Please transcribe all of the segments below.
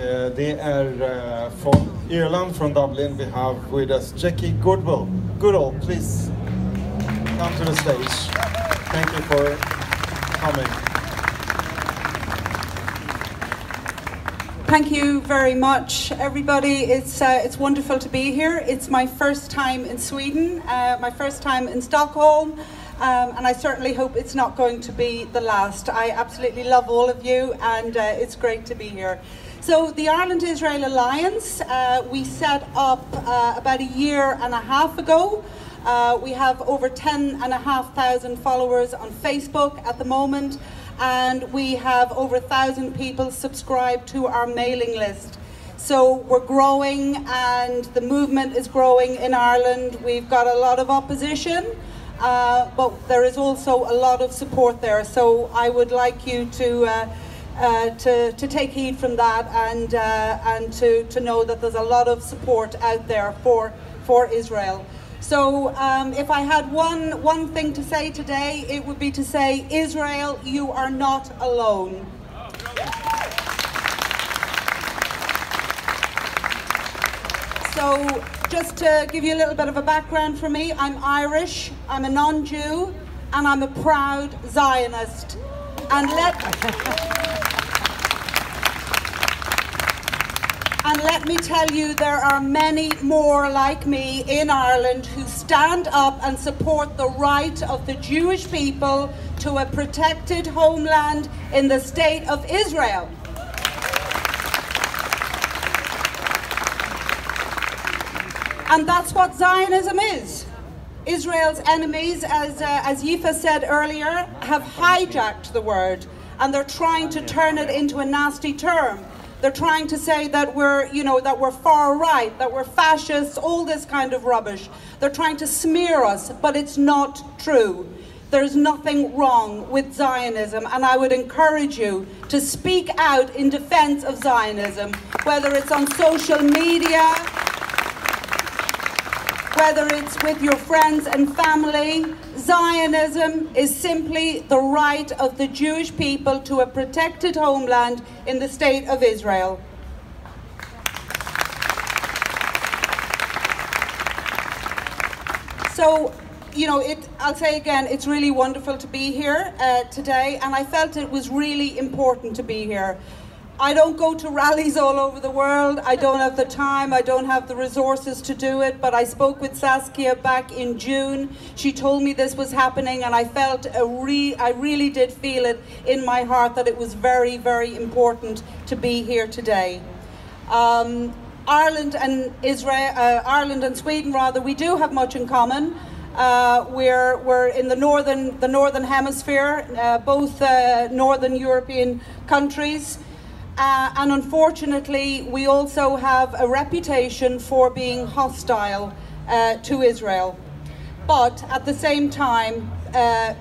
Det är från Irland, från Dublin. We have with us Jackie Goodall, please come to the stage. Thank you for coming. Thank you very much, everybody. It's wonderful to be here. It's my first time in Sweden, my first time in Stockholm, and I certainly hope it's not going to be the last. I absolutely love all of you, and it's great to be here. So the Ireland-Israel Alliance, we set up about a year and a half ago. We have over 10,500 followers on Facebook at the moment, and we have over 1,000 people subscribed to our mailing list. So we're growing, and the movement is growing in Ireland. We've got a lot of opposition, but there is also a lot of support there. So I would like you to take heed from that, and to know that there's a lot of support out there for Israel. So if I had one thing to say today, it would be to say, Israel, you are not alone. So just to give you a little bit of a background for me, I'm Irish, I'm a non-Jew, and I'm a proud Zionist. And let me tell you, there are many more like me in Ireland who stand up and support the right of the Jewish people to a protected homeland in the state of Israel. And that's what Zionism is. Israel's enemies, as Yifa said earlier, have hijacked the word, and they're trying to turn it into a nasty term. They're trying to say that we're far right, that we're fascists, all this kind of rubbish. They're trying to smear us, but it's not true. There's nothing wrong with Zionism, and I would encourage you to speak out in defense of Zionism, whether it's on social media, whether it's with your friends and family. Zionism is simply the right of the Jewish people to a protected homeland in the state of Israel. So, I'll say again, it's really wonderful to be here today, and I felt it was really important to be here. I don't go to rallies all over the world. I don't have the time, I don't have the resources to do it, but I spoke with Saskia back in June. She told me this was happening, and I felt I really did feel it in my heart that it was very, very important to be here today. Ireland and Sweden, rather, we do have much in common. We're in the northern hemisphere, both northern European countries. And unfortunately, we also have a reputation for being hostile to Israel. But at the same time,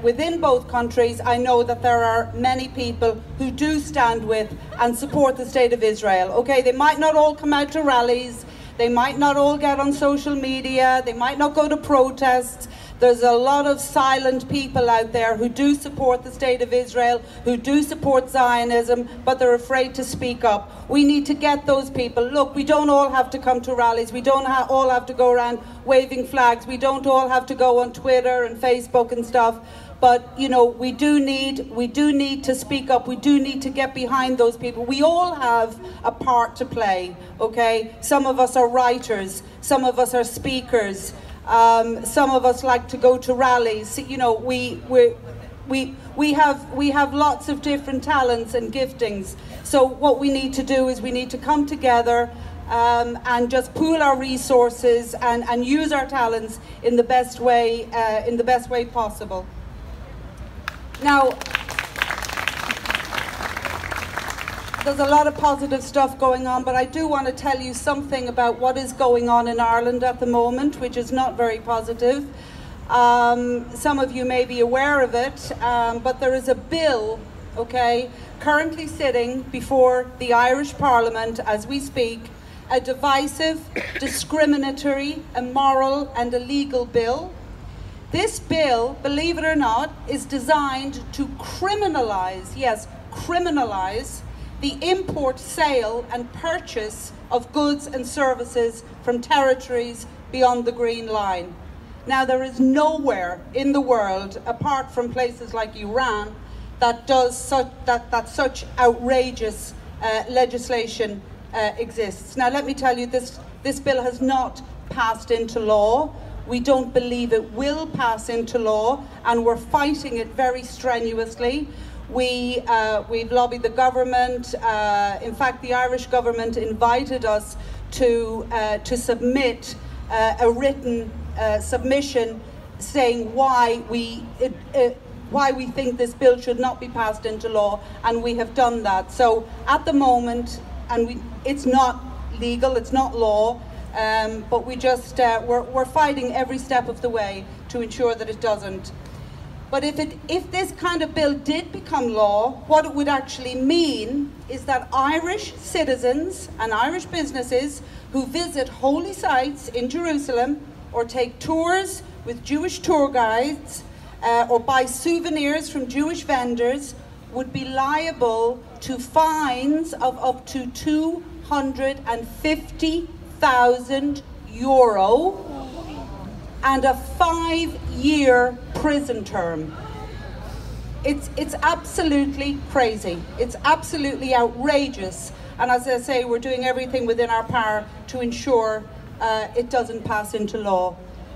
within both countries, I know that there are many people who do stand with and support the state of Israel. Okay, they might not all come out to rallies, they might not all get on social media, they might not go to protests. There's a lot of silent people out there who do support the state of Israel, who do support Zionism, but they're afraid to speak up. We need to get those people. Look, we don't all have to come to rallies. We don't all have to go around waving flags. We don't all have to go on Twitter and Facebook and stuff. But, we do need to speak up. We do need to get behind those people. We all have a part to play, okay? Some of us are writers. Some of us are speakers. Some of us like to go to rallies. We have lots of different talents and giftings. So what we need to do is we need to come together and just pool our resources and use our talents in the best way possible. Now, there's a lot of positive stuff going on, but I do want to tell you something about what is going on in Ireland at the moment, which is not very positive. Some of you may be aware of it, but there is a bill, okay, currently sitting before the Irish Parliament as we speak, a divisive, discriminatory, immoral and illegal bill. This bill, believe it or not, is designed to criminalize, yes, criminalize the import, sale and purchase of goods and services from territories beyond the Green Line. Now, there is nowhere in the world, apart from places like Iran, that does such outrageous legislation exists. Now, let me tell you, this bill has not passed into law. We don't believe it will pass into law, and we're fighting it very strenuously. We've lobbied the government. In fact, the Irish government invited us to submit a written submission saying why we think this bill should not be passed into law, and we have done that. So at the moment, it's not legal, it's not law, but we're fighting every step of the way to ensure that it doesn't. But if this kind of bill did become law, what it would actually mean is that Irish citizens and Irish businesses who visit holy sites in Jerusalem, or take tours with Jewish tour guides, or buy souvenirs from Jewish vendors, would be liable to fines of up to €250,000 and a 5-year prison term. It's absolutely crazy. It's absolutely outrageous. And as I say, we're doing everything within our power to ensure it doesn't pass into law.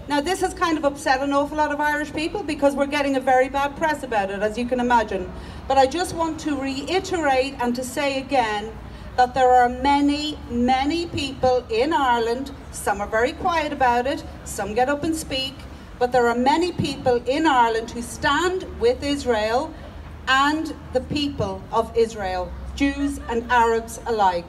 Now, this has kind of upset an awful lot of Irish people because we're getting a very bad press about it, as you can imagine. But I just want to reiterate and to say again that there are many, many people in Ireland. Some are very quiet about it, some get up and speak, but there are many people in Ireland who stand with Israel and the people of Israel, Jews and Arabs alike.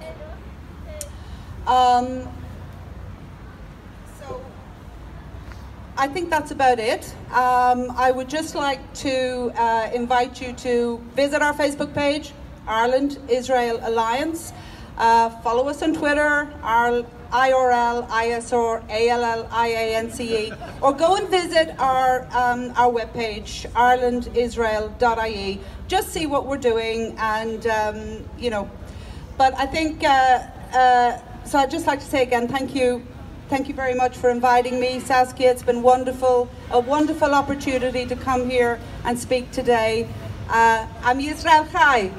I think that's about it. I would just like to invite you to visit our Facebook page, Ireland-Israel Alliance. Follow us on Twitter, IRL, ISR, ALLIANCE, or go and visit our webpage, irelandisrael.ie. Just see what we're doing, and But I think so. I'd just like to say again, thank you. Thank you very much for inviting me, Saskia. It's been wonderful, a wonderful opportunity to come here and speak today. I'm Yisrael Chai.